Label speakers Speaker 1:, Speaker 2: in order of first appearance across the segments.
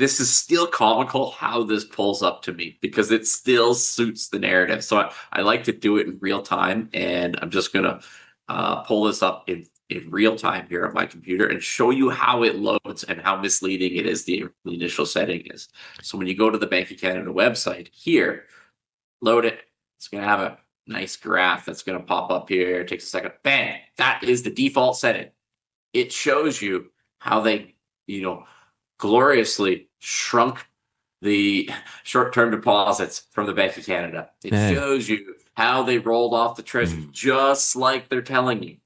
Speaker 1: this is still comical how this pulls up to me because it still suits the narrative. So I like to do it in real time, and I'm just going to pull this up in real time here on my computer and show you how it loads and how misleading it is, the initial setting is. So when you go to the Bank of Canada website here, load it, it's going to have a nice graph that's going to pop up here. It takes a second. Bang! That is the default setting. It shows you how they, gloriously shrunk the short-term deposits from the Bank of Canada. It shows you how they rolled off the treasury, just like they're telling you.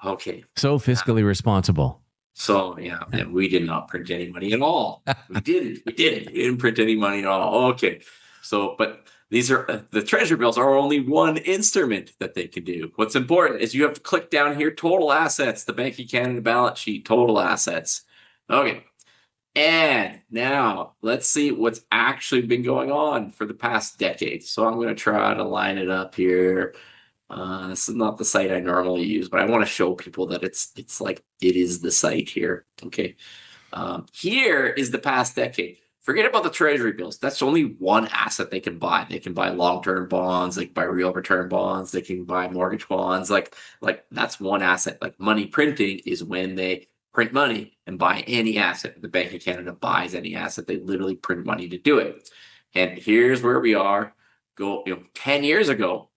Speaker 1: Okay.
Speaker 2: So fiscally responsible.
Speaker 1: So, and we did not print any money at all. We didn't print any money at all. Okay. So, but these are the treasury bills are only one instrument that they can do. What's important is you have to click down here, total assets, the Bank of Canada balance sheet, total assets. Okay. And now let's see what's actually been going on for the past decade. So I'm going to try to line it up here. This is not the site I normally use, but I want to show people that it's like it is the site here. Okay. Here is the past decade. Forget about the treasury bills. That's only one asset they can buy. They can buy long-term bonds, they can buy real return bonds, they can buy mortgage bonds. Like that's one asset. Like money printing is when they print money and buy any asset. The Bank of Canada buys any asset. They literally print money to do it. And here's where we are. 10 years ago.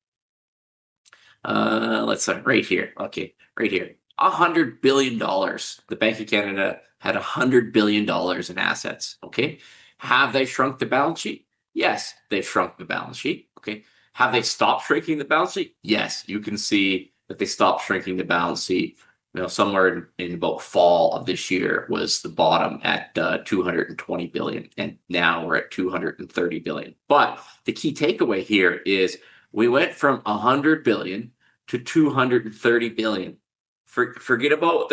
Speaker 1: Let's say right here. Okay, right here. $100 billion. The Bank of Canada had $100 billion in assets. Okay. Have they shrunk the balance sheet? Yes, they've shrunk the balance sheet. Okay. Have they stopped shrinking the balance sheet? Yes, you can see that they stopped shrinking the balance sheet. Somewhere in about fall of this year was the bottom at 220 billion, and now we're at 230 billion. But the key takeaway here is we went from 100 billion to 230 billion. Forget about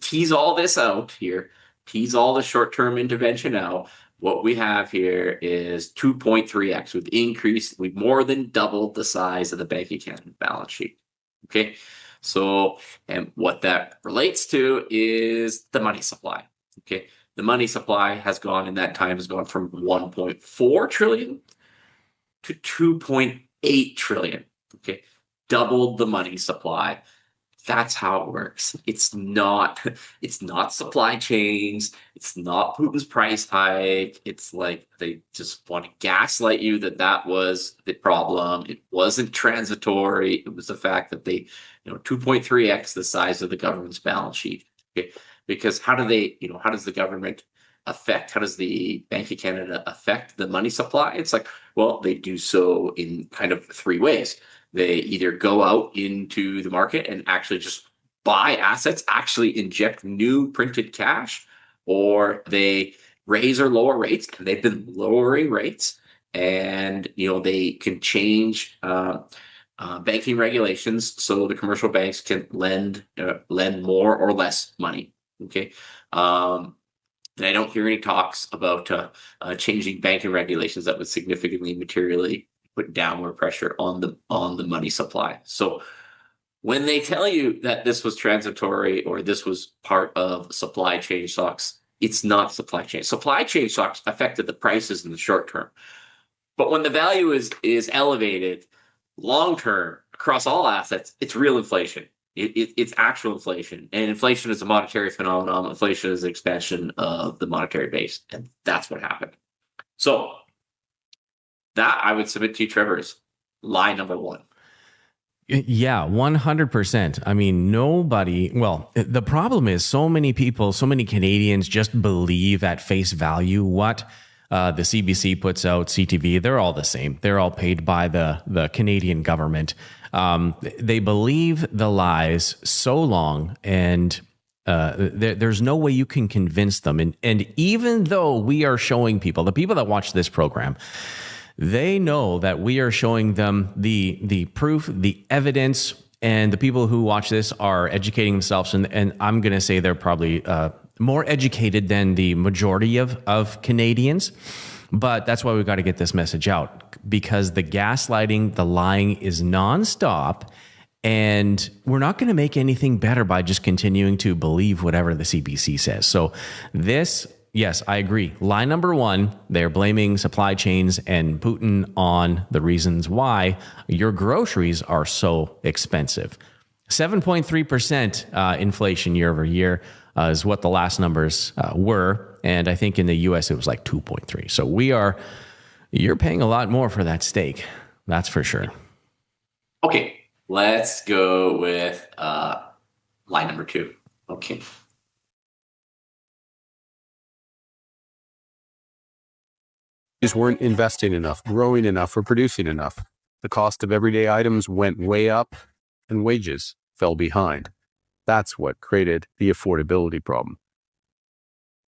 Speaker 1: tease all this out here, tease all the short-term intervention out. What we have here is 2.3x. We've more than doubled the size of the Bank of Canada balance sheet. Okay. So, and what that relates to is the money supply. Okay. The money supply has gone from 1.4 trillion to 2.8 trillion. Okay. Doubled the money supply. That's how it works. It's not supply chains. It's not Putin's price hike. It's like they just want to gaslight you that was the problem. It wasn't transitory. It was the fact that they, 2.3x the size of the government's balance sheet. Okay? Because how does the government how does the Bank of Canada affect the money supply? It's like, well, they do so in kind of three ways. They either go out into the market and actually just buy assets, actually inject new printed cash, or they raise or lower rates. And they've been lowering rates, and they can change banking regulations so the commercial banks can lend more or less money. Okay. And I don't hear any talks about changing banking regulations that would significantly, materially put downward pressure on the money supply. So when they tell you that this was transitory or this was part of supply chain shocks, it's not supply chain. Supply chain shocks affected the prices in the short term. But when the value is elevated long term across all assets, it's real inflation. It's actual inflation. And inflation is a monetary phenomenon. Inflation is an expansion of the monetary base. And that's what happened. So that I would submit to you, Trevor, is lie number one.
Speaker 2: Yeah, 100%. I mean, the problem is so many people, so many Canadians just believe at face value what the CBC puts out, CTV. They're all the same. They're all paid by the Canadian government. They believe the lies so long, and there's no way you can convince them. And even though we are showing people, the people that watch this program, they know that we are showing them the proof, the evidence, and the people who watch this are educating themselves. And I'm going to say they're probably more educated than the majority of Canadians. But that's why we've got to get this message out, because the gaslighting, the lying is nonstop. And we're not going to make anything better by just continuing to believe whatever the CBC says. So this, yes, I agree. Line number one, they're blaming supply chains and Putin on the reasons why your groceries are so expensive. 7.3% inflation year over year is what the last numbers were. And I think in the US, it was like 2.3. So you're paying a lot more for that steak. That's for sure.
Speaker 1: Okay. Let's go with line number 2. Okay.
Speaker 3: Just weren't investing enough, growing enough, or producing enough. The cost of everyday items went way up and wages fell behind. That's what created the affordability problem.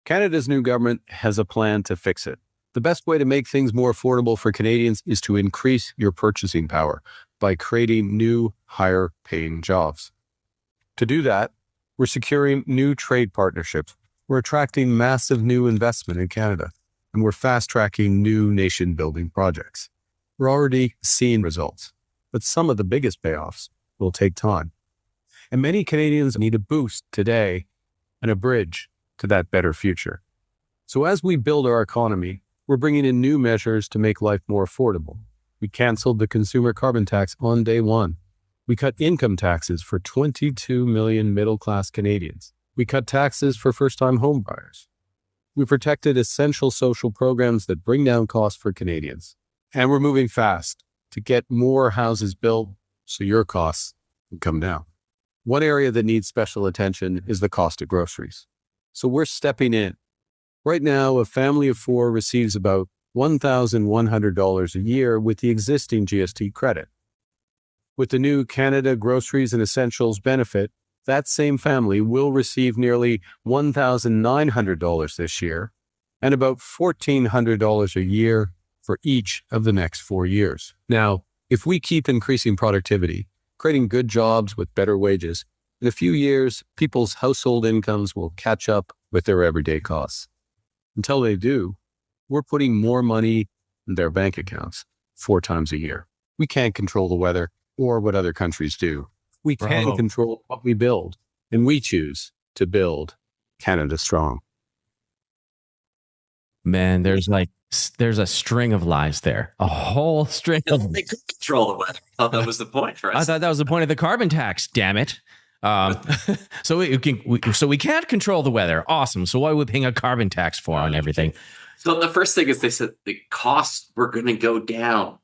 Speaker 3: Canada's new government has a plan to fix it. The best way to make things more affordable for Canadians is to increase your purchasing power by creating new, higher-paying jobs. To do that, we're securing new trade partnerships. We're attracting massive new investment in Canada, and we're fast-tracking new nation-building projects. We're already seeing results, but some of the biggest payoffs will take time. And many Canadians need a boost today and a bridge to that better future. So as we build our economy, we're bringing in new measures to make life more affordable. We canceled the consumer carbon tax on day one. We cut income taxes for 22 million middle-class Canadians. We cut taxes for first-time home buyers. We protected essential social programs that bring down costs for Canadians. And we're moving fast to get more houses built so your costs can come down. One area that needs special attention is the cost of groceries. So we're stepping in. Right now, a family of 4 receives about $1,100 a year with the existing GST credit. With the new Canada Groceries and Essentials benefit, that same family will receive nearly $1,900 this year and about $1,400 a year for each of the next 4 years. Now, if we keep increasing productivity, creating good jobs with better wages, in a few years, people's household incomes will catch up with their everyday costs. Until they do, we're putting more money in their bank accounts 4 times a year. We can't control the weather or what other countries do. We can control what we build, and we choose to build Canada strong.
Speaker 2: Man, there's a string of lies there. A whole string of...
Speaker 1: They could control the weather. I thought that was the point, right?
Speaker 2: I thought that was the point of the carbon tax, damn it. So we can't control the weather. Awesome. So what are we paying a carbon tax for on everything?
Speaker 1: So the first thing is they said the costs were going to go down.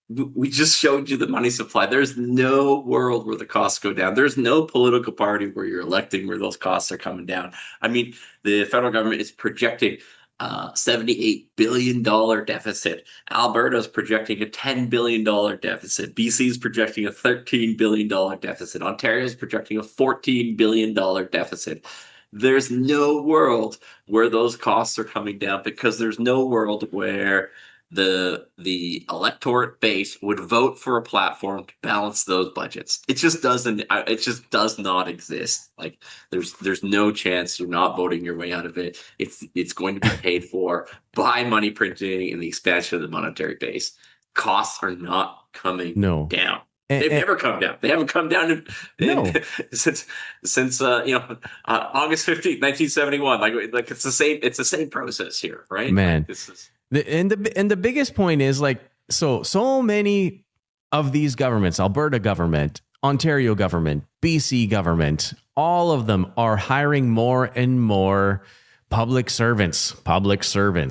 Speaker 1: We just showed you the money supply. There's no world where the costs go down. There's no political party where you're electing where those costs are coming down. I mean, the federal government is projecting $78 billion deficit. Alberta's projecting a $10 billion deficit. BC's projecting a $13 billion deficit. Ontario's projecting a $14 billion deficit. There's no world where those costs are coming down because there's no world where the electorate base would vote for a platform to balance those budgets. It just doesn't. It just does not exist. Like there's no chance you're not voting your way out of it. It's going to be paid for by money printing and the expansion of the monetary base. Costs are not coming down. They've never come down. They haven't come down since August 15th, 1971. Like it's the same. It's the same process here, right?
Speaker 2: Man,
Speaker 1: like this is.
Speaker 2: And the biggest point is like so many of these governments, Alberta government, Ontario government, BC government, all of them are hiring more and more public servants.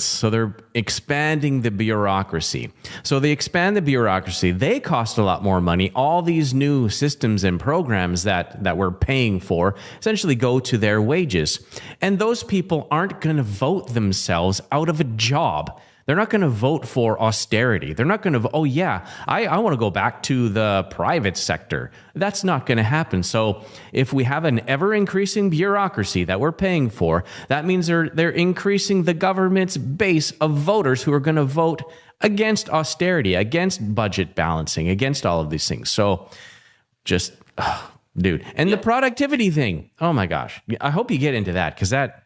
Speaker 2: So they're expanding the bureaucracy. So they expand the bureaucracy. They cost a lot more money. All these new systems and programs that we're paying for essentially go to their wages. And those people aren't going to vote themselves out of a job. They're not going to vote for austerity. They're not going to, I want to go back to the private sector. That's not going to happen. So if we have an ever-increasing bureaucracy that we're paying for, that means they're increasing the government's base of voters who are going to vote against austerity, against budget balancing, against all of these things. So just, dude. And the productivity thing, oh my gosh. I hope you get into that because that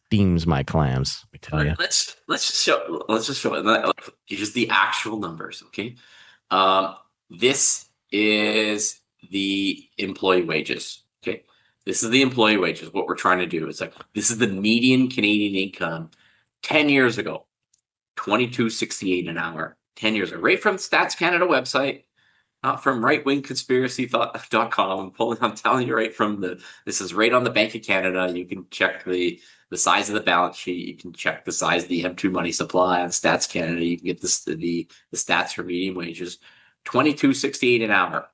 Speaker 2: steams my clams. Let me tell you.
Speaker 1: Let's just show it. Just the actual numbers, okay? This is the employee wages. Okay. This is the employee wages. What we're trying to do is like, this is the median Canadian income 10 years ago, 22.68 an hour, 10 years ago, right from Stats Canada website, not from rightwingconspiracy.com. I'm telling you right from this is right on the Bank of Canada. You can check the size of the balance sheet. You can check the size of the M2 money supply on Stats Canada. You can get the stats for median wages, 22.68 an hour.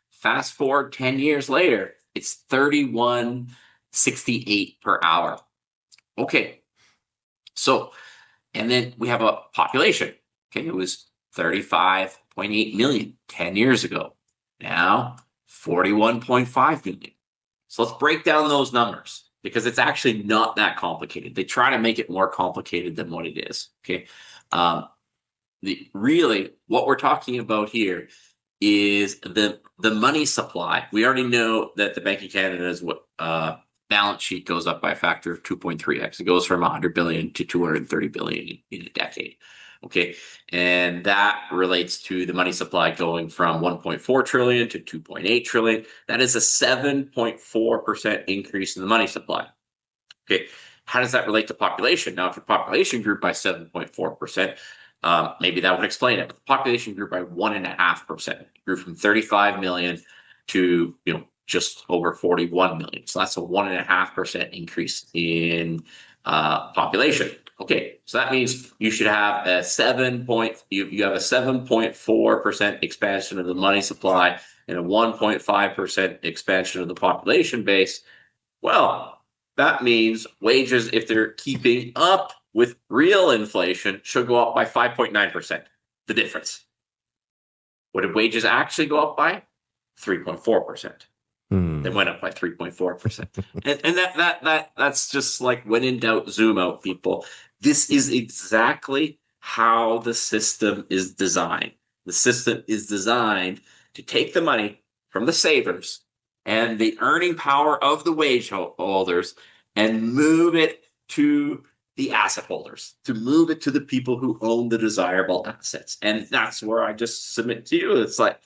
Speaker 1: Fast forward 10 years later, it's 31.68 per hour. Okay. So, and then we have a population. Okay. It was 35.8 million 10 years ago. Now 41.5 million. So let's break down those numbers because it's actually not that complicated. They try to make it more complicated than what it is. Okay. Really what we're talking about here is the money supply. We already know that the Bank of Canada's balance sheet goes up by a factor of 2.3x. It goes from 100 billion to 230 billion in a decade. Okay. And that relates to the money supply going from 1.4 trillion to 2.8 trillion. That is a 7.4% increase in the money supply. Okay. How does that relate to population? Now, if your population grew by 7.4%, maybe that would explain it. The population grew by 1.5%. It grew from 35 million to just over 41 million. So that's a 1.5% increase in population. Okay, so that means you should have a 7.4% expansion of the money supply and a 1.5% expansion of the population base. Well, that means wages, if they're keeping up with real inflation, should go up by 5.9%. The difference. What did wages actually go up by? 3.4%. They went up by 3.4%. and that's just like when in doubt, zoom out, people. This is exactly how the system is designed. The system is designed to take the money from the savers and the earning power of the wage holders and move it to the asset holders, to move it to the people who own the desirable assets. And that's where I just submit to you. It's like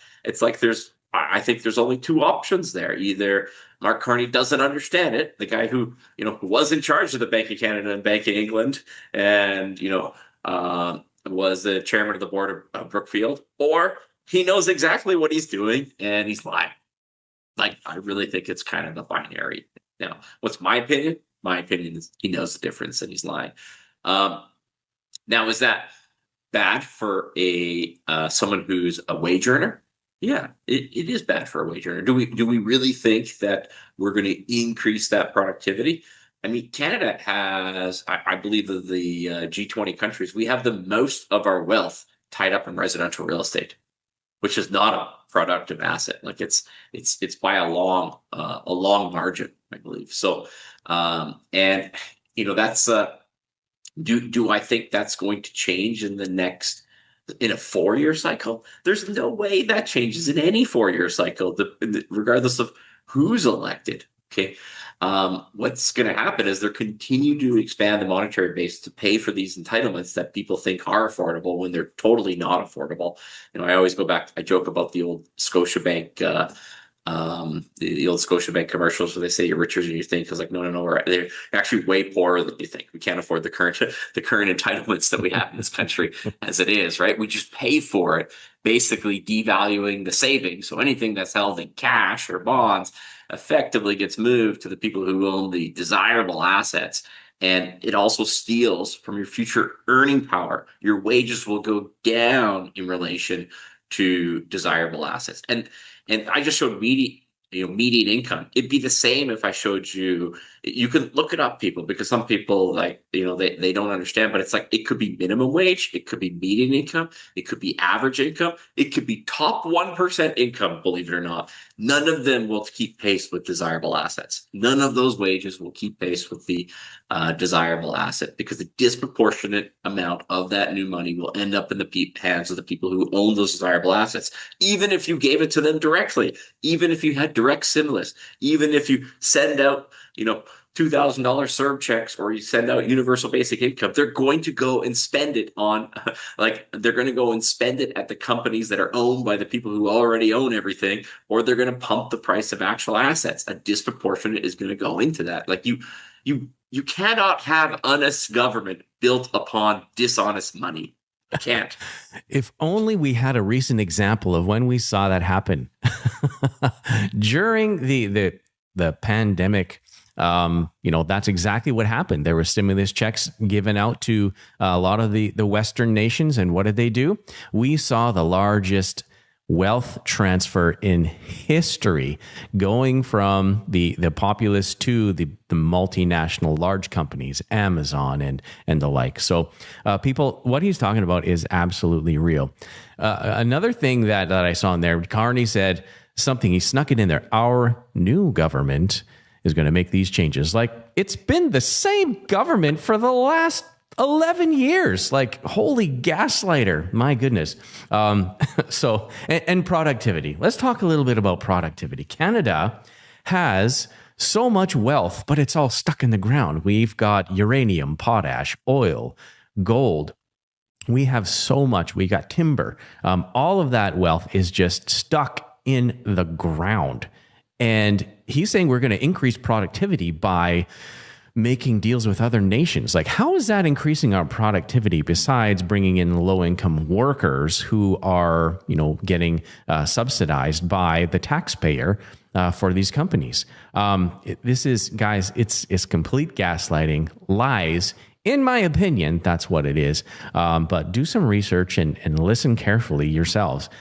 Speaker 1: I think there's only two options there. Either Mark Carney doesn't understand it, the guy who was in charge of the Bank of Canada and Bank of England, and was the chairman of the board of Brookfield, or he knows exactly what he's doing and he's lying. Like, I really think it's kind of the binary. Now, what's my opinion? My opinion is he knows the difference and he's lying. Now, is that bad for someone who's a wage earner? Yeah, it is bad for a wage earner. Do we really think that we're going to increase that productivity? I mean, Canada has, I believe, of the G20 countries, we have the most of our wealth tied up in residential real estate, which is not a productive asset. Like it's by a long margin, I believe. So, and that's do I think that's going to change in a 4-year cycle? There's no way that changes in any 4-year cycle, regardless of who's elected. Okay. What's going to happen is they're continue to expand the monetary base to pay for these entitlements that people think are affordable when they're totally not affordable. I always go back, I joke about the old Scotiabank, the old Scotiabank commercials where they say you're richer than you think. I was like, no, they're actually way poorer than you think. We can't afford the current entitlements that we have in this country as it is, right? We just pay for it, basically devaluing the savings. So anything that's held in cash or bonds effectively gets moved to the people who own the desirable assets. And it also steals from your future earning power. Your wages will go down in relation to desirable assets. And I just showed median income. It'd be the same if I showed you. You can look it up, people, because some people they don't understand. But it's like it could be minimum wage, it could be median income, it could be average income, it could be top 1% income. Believe it or not, none of them will keep pace with desirable assets. None of those wages will keep pace with the desirable asset, because a disproportionate amount of that new money will end up in the hands of the people who own those desirable assets. Even if you gave it to them directly, even if you had direct stimulus, even if you send out $2,000 CERB checks, or you send out universal basic income, they're going to go and spend it on, like, they're going to go and spend it at the companies that are owned by the people who already own everything, or they're going to pump the price of actual assets. A disproportionate is going to go into that. Like, you cannot have honest government built upon dishonest money. You can't.
Speaker 2: If only we had a recent example of when we saw that happen. During the pandemic, that's exactly what happened. There were stimulus checks given out to a lot of the Western nations. And what did they do? We saw the largest wealth transfer in history, going from the populace to the multinational large companies, Amazon and the like. So people, what he's talking about is absolutely real. Another thing that I saw in there, Carney said something, he snuck it in there. Our new government is going to make these changes. Like, it's been the same government for the last 11 years. Like, holy gaslighter, my goodness. So, and productivity. Let's talk a little bit about productivity. Canada has so much wealth, but it's all stuck in the ground. We've got uranium, potash, oil, gold. We have so much. We got timber. All of that wealth is just stuck in the ground. And he's saying we're going to increase productivity by making deals with other nations. Like, how is that increasing our productivity besides bringing in low-income workers who are, getting subsidized by the taxpayer for these companies? This is, guys, it's complete gaslighting, lies. In my opinion, that's what it is. But do some research and listen carefully yourselves.